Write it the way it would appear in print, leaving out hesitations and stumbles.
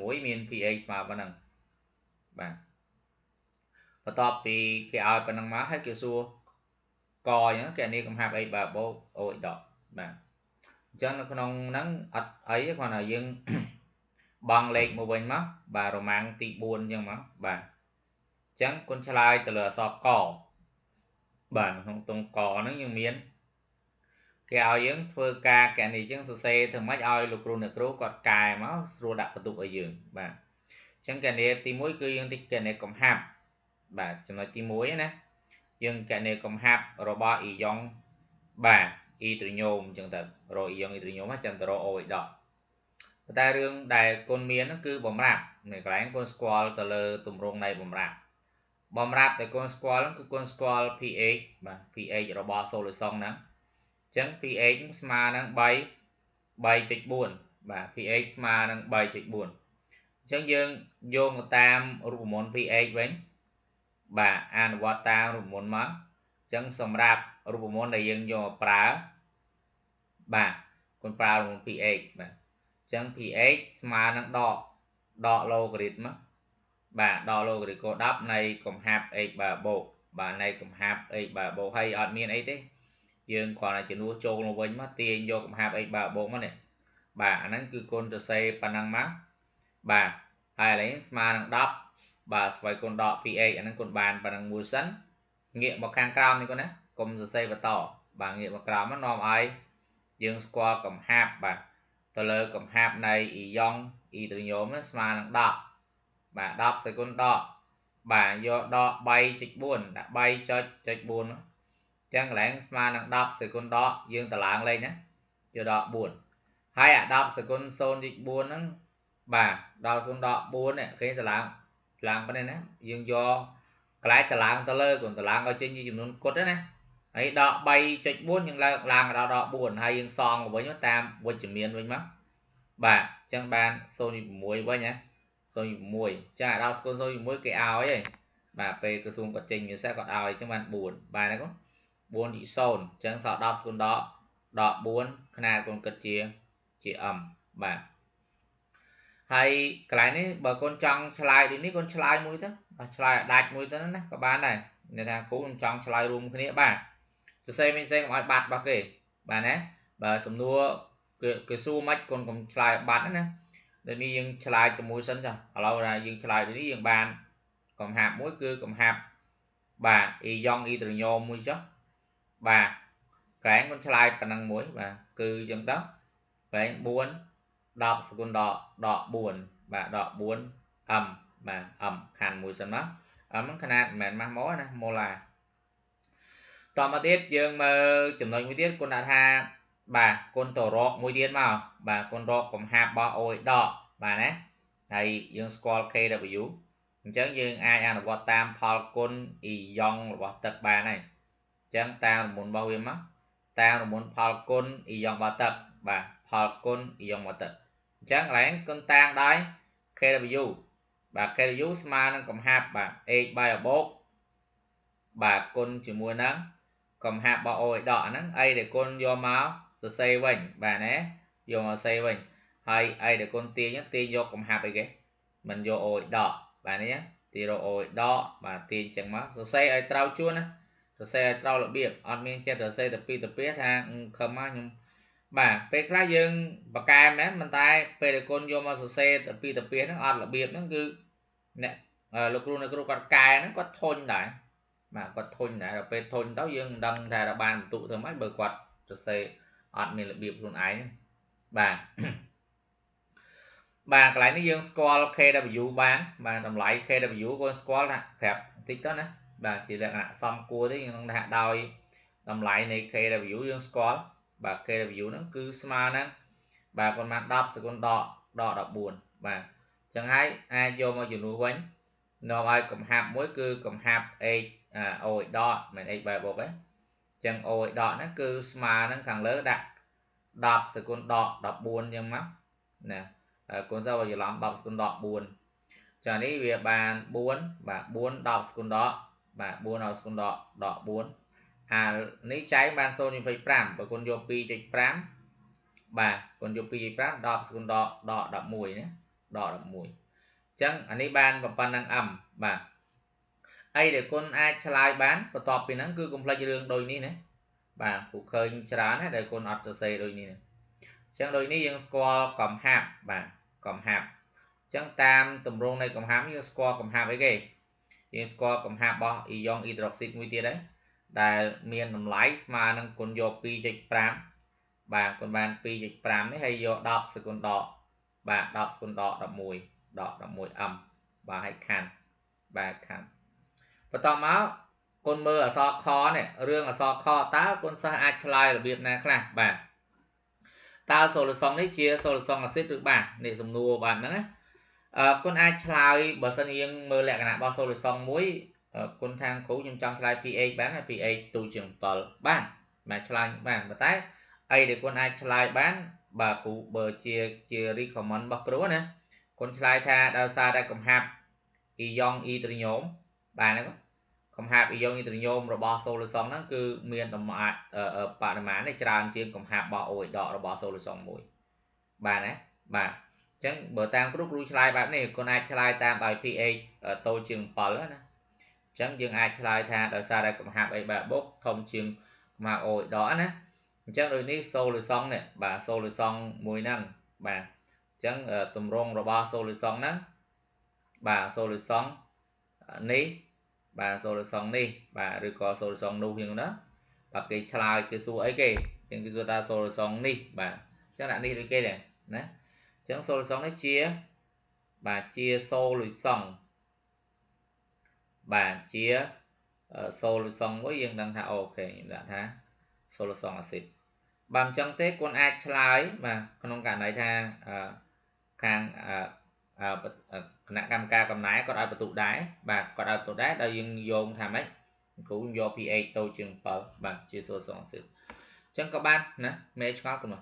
6 មាន pH ស្មើប៉ុណ្ណឹងបាទបន្ទាប់ពីគេឲ្យប៉ុណ្ណឹងមកហើយគេសួរកអញ្ចឹងគណនាកំហាប់ x បាបូក OX ដកបាទអញ្ចឹងនៅក្នុងហ្នឹងអត់អីទេគ្រាន់តែយើងបង់លេខមកវិញមកបាទរ៉ូម៉ាំងទី4អញ្ចឹងមកបាទអញ្ចឹងគុណឆ្លើយទៅលើអក្សរកបាទក្នុងតុងកហ្នឹងយើងមានគេឲ្យយើងធ្វើការកណនីអញ្ចឹងសរសេរធ្វើម៉េចឲ្យលោកគ្រូអ្នកគ្រូគាត់កែមកស្រួលដាក់បន្ទុកឲ្យយើងបាទអញ្ចឹងកណនីទី1គឺយើងតិចកណនីកំហាប់បាទចំណុចទី1ណាយើងកណនីកំហាប់របស់អ៊ីយ៉ុងបាទអ៊ីដ្រូញូមអញ្ចឹងទៅរកអ៊ីយ៉ុងអ៊ីដ្រូញូមចាំទៅរក OH ដកតែរឿងដែលគុណមានហ្នឹងគឺបំរាប់នៅកន្លែងគុណស្គាល់ទៅលើទម្រង់នៃបំរាប់ដែលគុណស្គាល់ហ្នឹងគឺគុណស្គាល់ pH បាទ pH របស់ solution ហ្នឹងអញ្ចឹង pH ស្មើនឹង 3.4 បាទ pH ស្មើនឹង 3.4 អញ្ចឹងយើងយកមកតាមរូបមន្ត pH វិញបាទអនុវត្តតាមរូបមន្តមកអញ្ចឹងសម្រាប់រូបមន្តដែលយើងយកមកប្រើបាទគុណប្រើរូបមន្ត pH បាទអញ្ចឹង pH ស្មើនឹងដក logarithm បាទដក logarithm កូដ10នៃកំហាប់ x បាបូកបាទនៃកំហាប់ x បាបូកហើយអត់មានអីទេយើងគ្រាន់តែជំនួសចូលមកវិញមកទាញយកកំហាប់ x បាបូកមកនេះបាទអាហ្នឹងគឺគុណសរសេរប៉ុណ្ណឹងមកបាទហើយឥឡូវស្មើនឹង10បាទស្វ័យគុណដក pH អាហ្នឹងគុណបានប៉ុណ្ណឹងមួយសិនងាកមកខាងក្រោមនេះគាត់ណាកុំសរសេរបន្តបាទងាកមកក្រោមមកនាំឲ្យយើងស្គាល់កំហាប់បាទទៅលើកំហាប់នៃអ៊ីយ៉ុងអ៊ីដ្រូញូមស្មើនឹង10បាទ10សេគុណដកបាទយកដក 3.4 ដាក់ 3.4 អញ្ចឹងកន្លែងស្មើនឹង10សេគុណដកយើងតឡើងលេខណាយកដក4ហើយអា10សេគុណ 0.4 ហ្នឹងបាទដល់0ដក4នេះគេតឡើងប៉ុណ្ណេះណាយើងយកកន្លែងតឡើងទៅលើគុណតឡើងឲ្យចេញជាចំនួនគត់ណាហើយដក 3.4 យើងឡើងដល់ដក4ហើយយើងសងមកវិញតាមវិជ្ជមានវិញមកបាទអញ្ចឹងបាន0.6វិញណា0.6ចា ដល់ស្គូល0.6គេឲ្យឯងបាទពេលក្រសួងគាត់ចេញមានសេគាត់ឲ្យអញ្ចឹងបាន4បាទហ្នឹង4.0អញ្ចឹងសល់10ស្គូលដក4ຂະຫນາດគុណគិតជា m បាទហើយកន្លែងនេះបើកូនចង់ឆ្លើយដូចនេះកូនឆ្លើយមួយទៅបាទឆ្លើយឲ្យដាច់មួយទៅណាក៏បានដែរនិយាយថាគ្រូខ្ញុំចង់ឆ្លើយរួមគ្នាបាទសរសេរមិនផ្សេងកុំឲ្យបាត់របស់គេបាទណាបើសំណួរគេសួរមិនកូនកុំឆ្លើយបាត់ណាដូចនេះយើងឆ្លើយទៅមួយសិនចាឥឡូវយើងឆ្លើយដូចនេះយើងបានកំហាប់មួយគឺកំហាប់បាទអ៊ីយ៉ុងអ៊ីដ្រូញូមមួយចុះបាទកែងគាត់ឆ្លើយប៉ុណ្ណឹងមួយបាទគឺអញ្ចឹងទៅកែង4 10សេគុណដក4បាទដក4 m បាទ m ខាន់មួយសិនមក m ហ្នឹងຂະຫນាតមិនមែនម៉ាស់ម៉ូណាម៉ូឡាតមកទៀតយើងមើលចំណុចមួយទៀតគុណដាក់ថាបាទគុណទៅរកមួយទៀតមកបាទគុណរកកំហាប់របស់ OH ដកបាទណាហើយយើងស្គាល់ KW អញ្ចឹងយើងអាចអនុវត្តតាមផលគុណអ៊ីយ៉ុងរបស់ទឹកបានហើយអញ្ចឹងតាមរមុនរបស់វាមកតាមរមុនផលគុណអ៊ីយ៉ុងរបស់ទឹកបាទផលគុណអ៊ីយ៉ុងរបស់ទឹកអញ្ចឹងកន្លែងគុណតាំងដោយ KW បាទ KW ស្មើនឹងកំហាប់បាទ x 3បូកបាទគុណជាមួយនឹងកំហាប់របស់ OH ដកអាហ្នឹងអីដែលគុណយកមកសរសេរវិញបាទណាយកមកសរសេរវិញហើយអីដែលគុណទាញយកកំហាប់អីគេមិនយក OH ដកបាទនេះទាញរក OH ដកបាទទាញចឹងមកសរសេរឲ្យត្រូវជួនណាសរសេរឲ្យត្រូវរបៀបអត់មានចិត្តសរសេរទៅពីទៅថាខំមកខ្ញុំបាទពេលខ្លះយើងបកកែមែនប៉ុន្តែពេលដែលគុណយកមកសរសេរទៅពីទៅហ្នឹងអត់របៀបហ្នឹងគឺអ្នកលោកគ្រូអ្នកគ្រូគាត់កែហ្នឹងគាត់ធុញដែរបាទគាត់ធុញដែរដល់ពេលធុញទៅយើងមិនដឹងថាបានបន្ទុកធ្វើម៉េចបើគាត់សរសេរអត់មានរបៀបខ្លួនឯងបាទបាទកន្លែងនេះយើងស្គាល់ KW បានបាទតម្លៃ KW គាត់ស្គាល់ណាប្រាប់បន្តិចទៅណាបាទជាលក្ខណៈសំគួរទេយើងនឹងថាដោយតម្លៃនៃ KW យើងស្គាល់បាទ KW ហ្នឹងគឺស្មើនឹងបាទប៉ុន្មាន10សេគុណដក14បាទអញ្ចឹងហើយអាចយកមកជំនួសវិញនាំឲ្យកំហាប់មួយគឺកំហាប់ x OH ដកមិន x បែបបូកទេអញ្ចឹង OH ដកហ្នឹងគឺស្មើនឹងខាងលើដាក់10សេគុណដក14អញ្ចឹងមកណាកូនសិស្សបើច្រឡំ10សេគុណដក4ចានេះវាបាន4បាទ4 10សេគុណដកបាទ4 10សេគុណដក4អានេះចែកបាន0.25បើគុណយក2.5បាទគុណយក2.5 10សេគុណដក11ណា đỏ mùi chẳng anh ấy ban và pan năng âm bà ai để con ai chলাই bán và tọp vì nó cứ cùng play đường đôi ní này bà phụ khơi chán này để con ọt cho xe đôi ní này chẳng đôi ní dân score cầm hạp bà cầm hạp chẳng tam tùm rôn này cầm hạp như score cầm hạp ấy ghê dân score cầm hạp bỏ ion hydroxide nguy tiết đấy đại miền nằm lái mà năng con vô pi dịch pram bà con bàn pi dịch pram đấy hay vô đọc sự con đỏ bà đọc con đỏ đọc mùi âm bà hay khăn bà khăn và tao máu con mơ ở so khó này rương ở so khó tá con sa ai chলাই là việc này khác bà ta số là xong đấy chia số là xong là xếp được bà để dùng nua bạn nữa con ai chলাই bờ sân yên mơ lẹ cả bao số là xong muối con thang cũ nhưng trong chলাই PA bán là PA tu trường tờ bán mà chলাই bán mà tái ai để con ai chላይ bán bà phụ bờ chia chia đi comment bọc rúa nè con chলাই tha đào xa ra cầm hạp ion y từ nhóm bà này có cầm hạp ion y từ nhóm rồi bỏ số là xong nó cứ miền tầm mạ bạn mà này tràn trên cầm hạp bỏ ổi đỏ rồi bỏ số là xong mũi bà này bà chẳng bờ tam có lúc lui slide bạn này con ai slide tam bài PA tôi trường phở nè chẳng dừng ai slide tha đào xa đây cầm hạp ấy bà bốc thông trường mà ổi đỏ nè chẳng rồi ní số là xong này bà số là xong mùi năng bà chẳng tùm rong rồi bỏ số là xong nè bà số là xong ní bà số là xong đi bà rồi có số là xong đâu hiện đó và cái slide cái số ấy kì nhưng cái số ta số là xong đi bà chắc là đi được kia này nè chẳng số là xong nó chia bà chia số là xong bà chia số là xong với yên đang thả ok đã thả số là xong là xịt bằng trong tết con ai slide mà con cả này tha càng nặng cam ca cầm nái có ai tụ đáy bà có ai tụ đáy đâu dương vô tham ấy cũng vô PA tôi trường phở bằng chia số xong xịt chẳng có ban nè mẹ cho con mà